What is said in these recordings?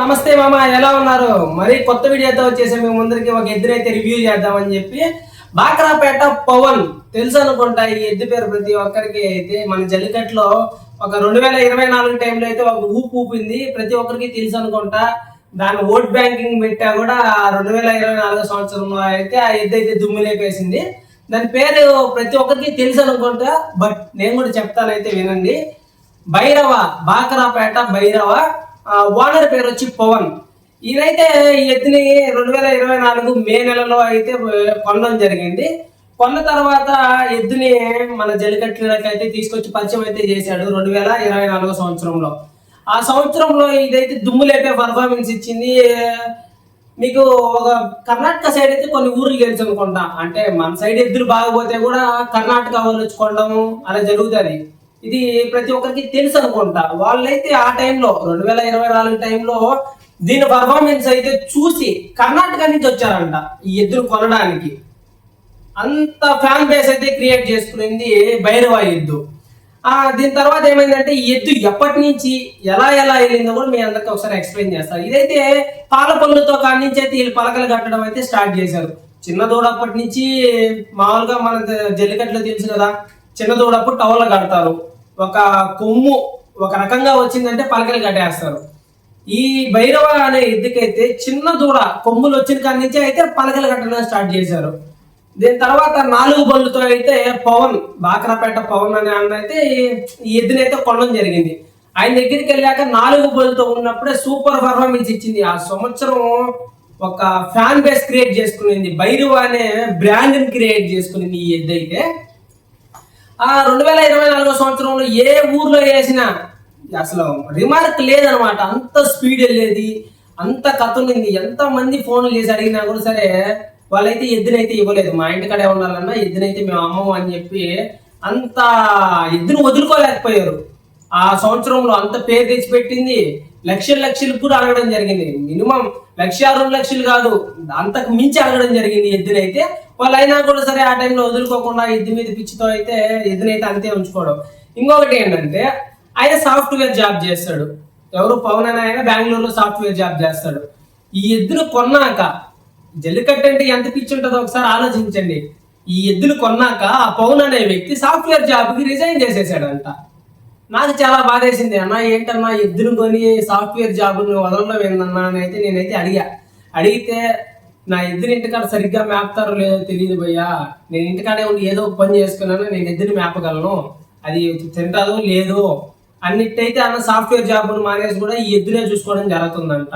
నమస్తే మామ, ఎలా ఉన్నారు? మరి కొత్త వీడియోతో వచ్చేసి మీ ముందరికి ఒక ఎద్దునైతే రివ్యూ చేద్దామని చెప్పి బాక్రాపేట పవన్ తెలుసు అనుకుంటా. ఈ ఎద్దు పేరు ప్రతి ఒక్కరికి అయితే మన జల్లికట్లో ఒక 2024 టైంలో అయితే ఒక ఊపింది, ప్రతి ఒక్కరికి తెలుసు అనుకుంటా. దాని ఓట్ బ్యాంకింగ్ పెట్టా కూడా 2024 సంవత్సరంలో అయితే ఆ ఎద్దు అయితే దుమ్ము లేపేసింది. దాని పేరు ప్రతి ఒక్కరికి తెలుసు అనుకుంటా, బట్ నేను కూడా చెప్తానైతే వినండి. భైరవ, బాక్రాపేట భైరవ. ఓనర్ పేరు వచ్చి పవన్. ఈయనైతే ఈ ఎద్దుని 2024 మే నెలలో అయితే కొనడం జరిగింది. కొన్న తర్వాత ఎద్దుని మన జల్లికట్లకి అయితే తీసుకొచ్చి పరిచయం అయితే చేశాడు 2024 సంవత్సరంలో. ఆ సంవత్సరంలో ఇదైతే దుమ్ము లేపే పర్ఫార్మెన్స్ ఇచ్చింది. మీకు ఒక కర్ణాటక సైడ్ అయితే కొన్ని ఊర్లు తెలుసు అనుకుంటా, అంటే మన సైడ్ ఎద్దులు బాగపోతే కూడా కర్ణాటక వాళ్ళు వచ్చి కొనడము అలా జరుగుతుంది. ఇది ప్రతి ఒక్కరికి తెలుసు అనుకుంటా. వాళ్ళైతే ఆ టైంలో 2024 టైంలో దీని పర్ఫార్మెన్స్ అయితే చూసి కర్ణాటక నుంచి వచ్చారంట ఈ ఎద్దును కొనడానికి. అంత ఫ్యాన్ బేస్ అయితే క్రియేట్ చేసుకునింది భైరవ ఎద్దు. దీని తర్వాత ఏమైందంటే ఈ ఎద్దు ఎప్పటి నుంచి ఎలా వెళ్ళిందో కూడా మీ అందరికి ఒకసారి ఎక్స్ప్లెయిన్ చేస్తారు. ఇదైతే పాల పళ్ళుతో కాడి నుంచి అయితే వీళ్ళు పలకలు కట్టడం అయితే స్టార్ట్ చేశారు. చిన్న దూడప్పటి నుంచి మామూలుగా మన జల్లికట్లో తెలుసు కదా, చిన్న దూడప్పుడు టవల్ కడతారు. ఒక కొమ్ము ఒక రకంగా వచ్చిందంటే పలకలు కట్టేస్తారు. ఈ భైరవ అనే ఎద్దుకైతే చిన్న దూడ కొమ్ములు వచ్చిన కాడి నుంచి అయితే పలకలు కట్టడం స్టార్ట్ చేశారు. దీని తర్వాత 4 బళ్ళుతో అయితే పవన్, బాక్రాపేట పవన్ అనే అన్న అయితే ఈ ఎద్దునైతే కొనడం జరిగింది. ఆయన దగ్గరికి వెళ్ళాక 4 బళ్ళుతో ఉన్నప్పుడే సూపర్ పర్ఫార్మెన్స్ ఇచ్చింది. ఆ సంవత్సరం ఒక ఫ్యాన్ బేస్ క్రియేట్ చేసుకునింది, భైరవ అనే బ్రాండ్ ని క్రియేట్ చేసుకునింది ఈ ఎద్దు అయితే. 2024 సంవత్సరంలో ఏ ఊర్లో వేసినా అసలు రిమార్క్ లేదనమాట. అంత స్పీడ్ వెళ్ళేది, అంత కథ ఉంది. ఎంత మంది ఫోన్లు చేసి అడిగినా కూడా సరే వాళ్ళైతే ఎద్దునైతే ఇవ్వలేదు. మా ఇంటికాడే ఉండాలన్నా ఎద్దునైతే మేము అమ్మము అని చెప్పి అంత ఎద్దును వదులుకోలేకపోయారు. ఆ సంవత్సరంలో అంత పేరు తెచ్చి పెట్టింది. లక్షలు కూడా అడగడం జరిగింది. మినిమం 1,00,000 2 లక్షలు కాదు, అంతకు మించి అడగడం జరిగింది ఎద్దునైతే. వాళ్ళు అయినా కూడా సరే ఆ టైంలో వదులుకోకుండా ఎద్దు మీద పిచ్చితో అయితే ఎద్దునైతే అంతే ఉంచుకోవడం. ఇంకొకటి ఏంటంటే ఆయన సాఫ్ట్వేర్ జాబ్ చేస్తాడు. ఎవరు? పవన్ అని. ఆయన బెంగళూరులో సాఫ్ట్వేర్ జాబ్ చేస్తాడు. ఈ ఎద్దును కొన్నాక, జల్లికట్టు అంటే ఎంత పిచ్చి ఉంటుందో ఒకసారి ఆలోచించండి. ఈ ఎద్దును కొన్నాక ఆ పవన్ అనే వ్యక్తి సాఫ్ట్వేర్ జాబ్కి రిజైన్ చేసేసాడంట. నాకు చాలా బాధేసింది. అన్న ఏంటన్నా ఎద్దును కొని సాఫ్ట్వేర్ జాబుని వదలడం ఏందన్నా అని అయితే నేనైతే అడిగితే నా ఎద్దుని ఇంటికాడ సరిగ్గా మేపుతారో లేదో తెలియదు భయ్యా, నేను ఇంటికాడే ఉండి ఏదో పని చేసుకున్నాను, నేను ఎద్దుని మేపగలను, అది తింటాదో లేదో అన్నిట్టయితే అన్న సాఫ్ట్వేర్ జాబును మానేసి కూడా ఈ ఎద్దునే చూసుకోవడం జరుగుతుందంట.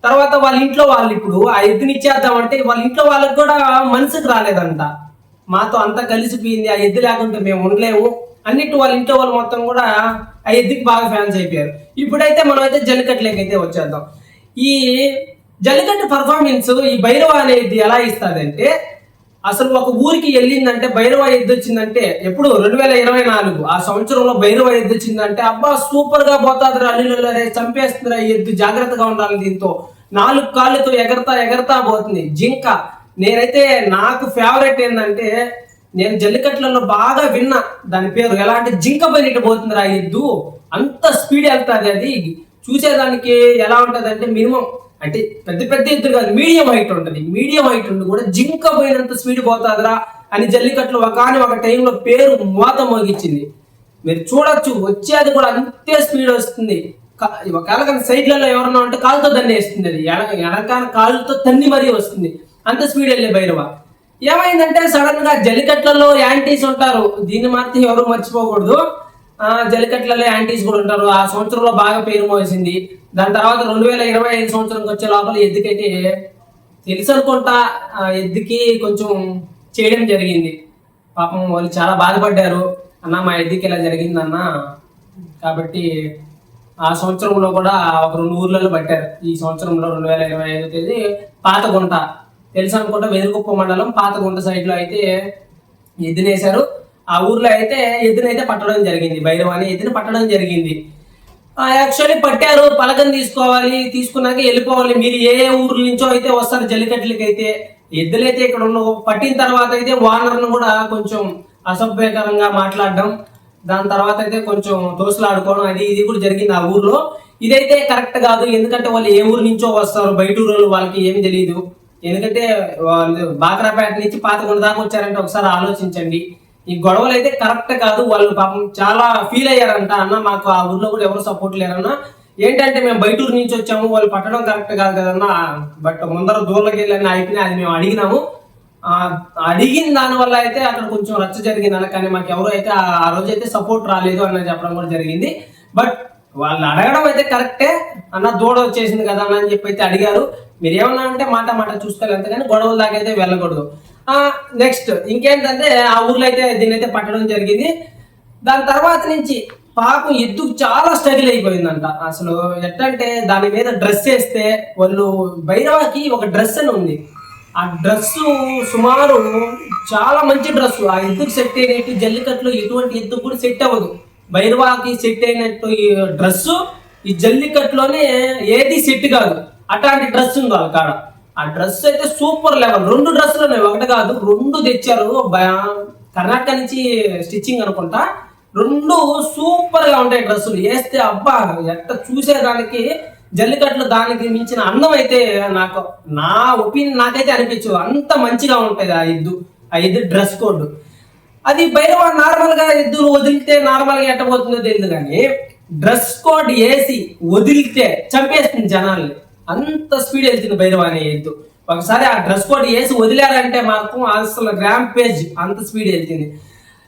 తర్వాత వాళ్ళ ఇంట్లో వాళ్ళు ఇప్పుడు ఆ ఎద్దుని ఇచ్చేద్దామంటే వాళ్ళ ఇంట్లో వాళ్ళకి కూడా మనసుకు రాలేదంట. మాతో అంతా కలిసిపోయింది, ఆ ఎద్దు లేకుంటే మేము ఉండలేము అన్నిటి వాళ్ళ ఇంట్లో వాళ్ళు మొత్తం కూడా ఆ ఎద్దుకి బాగా ఫ్యాన్స్ అయిపోయారు. ఇప్పుడైతే మనం అయితే జల్లికట్లకైతే వచ్చేద్దాం. ఈ జల్లికట్టు పర్ఫార్మెన్స్ ఈ భైరవ అనే ఎద్దు ఎలా ఇస్తుందంటే, అసలు ఒక ఊరికి వెళ్ళిందంటే భైరవ ఎద్దు వచ్చిందంటే ఎప్పుడు 2024 ఆ సంవత్సరంలో భైరవ ఎద్దు వచ్చిందంటే అబ్బా సూపర్ గా పోతాదిరా, అల్లులరే చంపేస్తుందిరా ఈ ఎద్దు, జాగ్రత్తగా ఉండాలి, దీంతో 4 కాళ్ళతో ఎగరతా పోతుంది జింక. నేనైతే నాకు ఫేవరెట్ ఏంటంటే, నేను జల్లికట్లలో బాగా విన్నా దాని పేరు ఎలా అంటే జింక పైన పోతుందిరా ఎద్దు, అంత స్పీడ్ వెళ్తుంది. అది చూసేదానికి ఎలా ఉంటది అంటే మినిమం అంటే పెద్ద ఎద్దులు కాదు, మీడియం హైట్ ఉంటుంది. మీడియం హైట్ ఉండి కూడా జింక పోయినంత స్పీడ్ పోతాదిరా అని జల్లికట్లు ఒక టైంలో పేరు మోత మోగించింది. మీరు చూడొచ్చు, వచ్చేది కూడా అంతే స్పీడ్ వస్తుంది. ఒకవేళ కానీ సైడ్లలో ఎవరన్నా ఉంటే కాలుతో దన్ని వేస్తుంది, అది వెనకాల కాళ్ళతో తన్ని మరీ వస్తుంది, అంత స్పీడ్ వెళ్ళే భైరవ. ఏమైందంటే సడన్ గా జల్లికట్లలో యాంటీస్ ఉంటారు, దీన్ని మాత్రం ఎవరు మర్చిపోకూడదు. జల్లికట్లలో యాంటీస్ కూడా ఉంటారు. ఆ సంవత్సరంలో బాగా పేరు మోసింది. దాని తర్వాత 2025 సంవత్సరంకి వచ్చే లోపల ఎద్దుకైతే తెలుసు అనుకుంటా ఎద్దుకి కొంచెం చేయడం జరిగింది. పాపం వాళ్ళు చాలా బాధపడ్డారు, అన్న మా ఎద్దుకి ఇలా జరిగిందన్న. కాబట్టి ఆ సంవత్సరంలో కూడా ఒక 2 ఊర్లలో పట్టారు. ఈ సంవత్సరంలో 2025 తేదీ పాతగుంట తెలుసు అనుకుంటా, వెదురుకుప్ప మండలం పాతగుంట సైడ్ లో అయితే ఎద్దునేశారు. ఆ ఊర్లో అయితే ఎద్దునైతే పట్టడం జరిగింది, భైరవ అనే ఎద్దుని పట్టడం జరిగింది. యాక్చువల్లీ పట్టారు, పలకని తీసుకోవాలి, తీసుకున్నాక వెళ్ళిపోవాలి. మీరు ఏ ఊర్ల నుంచో అయితే వస్తారు జల్లికట్లకి అయితే, ఎద్దులైతే ఇక్కడ ఉండవు. పట్టిన తర్వాత అయితే ఓనర్ను కూడా కొంచెం అసభ్యకరంగా మాట్లాడడం, దాని తర్వాత అయితే కొంచెం తోసులాడుకోవడం అది ఇది కూడా జరిగింది ఆ ఊర్లో. ఇదైతే కరెక్ట్ కాదు. ఎందుకంటే వాళ్ళు ఏ ఊరు నుంచో వస్తారు, బయట ఊరు వాళ్ళకి ఏం తెలియదు. ఎందుకంటే వాళ్ళు బాకరాపేట నుంచి పాతకొండ దాకా వచ్చారంటే ఒకసారి ఆలోచించండి. ఈ గొడవలు అయితే కరెక్ట్ కాదు. వాళ్ళు పాపం చాలా ఫీల్ అయ్యారంట. అన్న మాకు ఆ ఊర్లో కూడా ఎవరు సపోర్ట్ లేరన్నా, ఏంటంటే మేము బయట ఊరు నుంచి వచ్చాము, వాళ్ళు పట్టడం కరెక్ట్ కాదు కదన్నా, బట్ ముందర దూరంకి వెళ్ళని అయిపోయినా అది మేము అడిగినాము. అడిగిన దాని వల్ల అయితే అక్కడ కొంచెం రచ్చ జరిగింది అన్న, కానీ మాకు ఎవరు అయితే ఆ రోజు అయితే సపోర్ట్ రాలేదు అన్న చెప్పడం కూడా జరిగింది. బట్ వాళ్ళు అడగడం అయితే కరెక్టే అన్న, దూడ వచ్చేసింది కదా అన్న అని చెప్పి అయితే అడిగారు. మీరు ఏమన్నా అంటే మాట చూసుకోవాలి, అంతేగాని గొడవల దాకా అయితే వెళ్ళకూడదు. నెక్స్ట్ ఇంకేంటంటే ఆ ఊర్లో అయితే దీన్ని అయితే పట్టడం జరిగింది. దాని తర్వాత నుంచి పాపం ఎద్దుకు చాలా స్ట్రగుల్ అయిపోయిందంట. అసలు ఎట్టంటే దాని మీద డ్రెస్ వేస్తే వాళ్ళు భైరవాకి ఒక డ్రెస్ అని ఉంది, ఆ డ్రెస్ సుమారు చాలా మంచి డ్రెస్, ఆ ఎద్దుకు సెట్ అయినట్టు జల్లికట్టులో ఎటువంటి ఎద్దుకు కూడా సెట్ అవ్వదు. భైరవాకి సెట్ అయినట్టు ఈ డ్రెస్ ఈ జల్లికట్టులోనే ఏది సెట్ కాదు, అట్లాంటి డ్రెస్ ఉంది వాళ్ళ కాడ. ఆ డ్రెస్ అయితే సూపర్ లెవెల్. 2 డ్రెస్సులు ఉన్నాయి, ఒకటి కాదు 2 తెచ్చారు. కర్ణాటక నుంచి స్టిచ్చింగ్ అనుకుంటా. 2 సూపర్ గా ఉంటాయి డ్రెస్సులు. వేస్తే అబ్బా ఎట్ట చూసేదానికి జల్లికట్లు దానికి మించిన అందం అయితే నాకు, నా ఒపీనియన్ నాకైతే అనిపించు, అంత మంచిగా ఉంటుంది ఆ ఎద్దు డ్రెస్ కోడ్. అది భైరవ నార్మల్ గా ఎద్దులు వదిలితే నార్మల్ గా ఎట్టబోతుందో తెలియదు, కానీ డ్రెస్ కోడ్ వేసి వదిలితే చంపేస్తుంది జనాల్ని. అంత స్పీడ్ వెళ్తుంది భైరవ అనే ఎద్దు. ఒకసారి ఆ డ్రెస్ కోడ్ వేసి వదిలారంటే మాత్రం అసలు ర్యాంపేజ్, అంత స్పీడ్ వెళ్తుంది.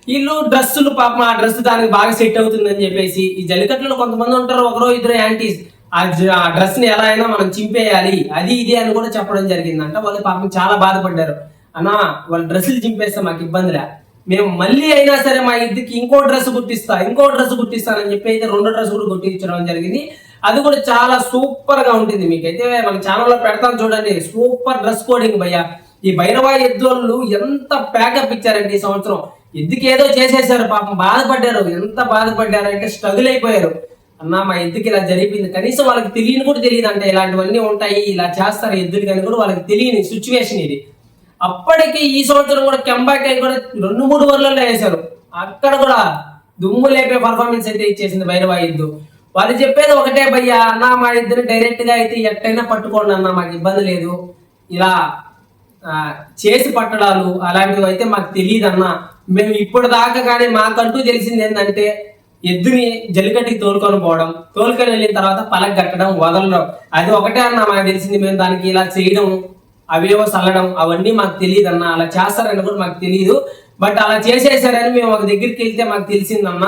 వీళ్ళు డ్రెస్సులు పాపం ఆ డ్రెస్ దానికి బాగా సెట్ అవుతుందని చెప్పేసి ఈ జల్లికట్టులో కొంతమంది ఉంటారు, ఒకరో ఇద్దరు యాంటీస్, ఆ డ్రెస్ ని ఎలా అయినా మనం చింపేయాలి అది ఇది అని కూడా చెప్పడం జరిగిందంట. వాళ్ళు పాపం చాలా బాధపడ్డారు. అన్నా వాళ్ళు డ్రెస్సులు చింపేస్తే మాకు ఇబ్బందిలే, మేము మళ్ళీ అయినా సరే మా ఇద్దరికి ఇంకో డ్రెస్ కుట్టిస్తానని చెప్పి అయితే 2 డ్రెస్ కూడా కుట్టించడం జరిగింది. అది కూడా చాలా సూపర్ గా ఉంటుంది. మీకైతే మన ఛానల్లో పెడతాను చూడండి, సూపర్ డ్రెస్ కోడింగ్ భయ్య. ఈ భైరవ ఎద్దులు ఎంత ప్యాకప్ ఇచ్చారంటే ఈ సంవత్సరం. ఎద్దుకి ఏదో చేసేసారు, పాపం బాధపడ్డారు. ఎంత బాధపడ్డారు అంటే స్ట్రగుల్ అయిపోయారు. అన్న మా ఎద్దుకి ఇలా జరిపింది, కనీసం వాళ్ళకి తెలియని కూడా తెలియదు అంటే ఇలాంటివన్నీ ఉంటాయి, ఇలా చేస్తారు ఎద్దులు కానీ కూడా వాళ్ళకి తెలియని సిచ్యువేషన్ ఇది. అప్పటికి ఈ సంవత్సరం కూడా కెంబాకి కూడా 2-3 ఓవర్లలో వేశారు. అక్కడ కూడా దుమ్ము లేపే పర్ఫార్మెన్స్ అయితే ఇచ్చేసింది భైరవ ఎద్దు. వాళ్ళు చెప్పేది ఒకటే భయ్యా, అన్న మా ఇద్దరు డైరెక్ట్ గా అయితే ఎట్టయినా పట్టుకోండి అన్న, మాకు ఇబ్బంది లేదు, ఇలా చేసి పట్టడాలు అలాంటివి అయితే మాకు తెలియదు అన్న. మేము ఇప్పుడు దాకా కానీ మాకంటూ తెలిసింది ఏంటంటే ఎద్దుని జల్లికట్టుకి తోలుకొని పోవడం, తోలుకొని వెళ్ళిన తర్వాత పలక కట్టడం, వదలడం, అది ఒకటే అన్న మాకు తెలిసింది. మేము దానికి ఇలా చేయడం, అవేవో చల్లడం అవన్నీ మాకు తెలియదు అన్న. అలా చేస్తారని కూడా మాకు తెలియదు, బట్ అలా చేసేసారని మేము ఒక దగ్గరికి వెళ్తే మాకు తెలిసిందన్న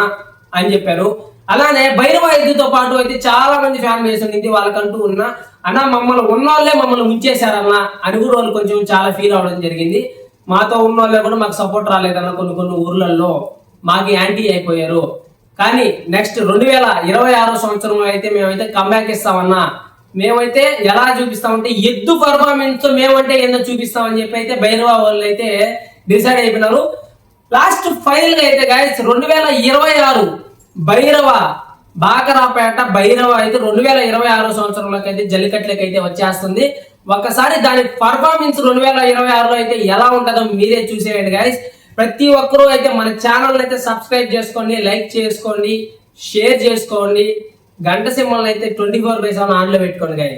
అని చెప్పారు. అలానే భైరవ ఎద్దుతో పాటు అయితే చాలా మంది ఫ్యాన్ బేస్ ఉంది వాళ్ళకంటూ ఉన్న, అన్న మమ్మల్ని ఉన్నోళ్ళే మమ్మల్ని ఉంచేశారన్న అని కూడా వాళ్ళు కొంచెం చాలా ఫీల్ అవడం జరిగింది. మాతో ఉన్నోళ్ళే కూడా మాకు సపోర్ట్ రాలేదన్న, కొన్ని ఊర్లలో మాకు యాంటీ అయిపోయారు. కానీ నెక్స్ట్ 2026 సంవత్సరంలో అయితే మేమైతే కంబ్యాక్ ఇస్తామన్నా. మేమైతే ఎలా చూపిస్తామంటే ఎద్దు పర్ఫార్మెన్స్ మేమంటే ఏందో చూపిస్తామని చెప్పి అయితే భైరవ వాళ్ళు అయితే డిసైడ్ అయిపోయినారు. లాస్ట్ ఫైనల్ గా అయితే గైస్ 2026 భైరవ బాకరాపేట భైరవ అయితే 2026 సంవత్సరంలోకి అయితే జల్లికట్లకి అయితే వచ్చేస్తుంది. ఒకసారి దాని పర్ఫార్మెన్స్ 2026లో అయితే ఎలా ఉంటుందో మీరే చూసేయండి గైస్. ప్రతి ఒక్కరూ అయితే మన ఛానల్ అయితే సబ్స్క్రైబ్ చేసుకోండి, లైక్ చేసుకోండి, షేర్ చేసుకోండి, గంట సింబల్ అయితే 24/7 ఆన్లో పెట్టుకోండి గైస్.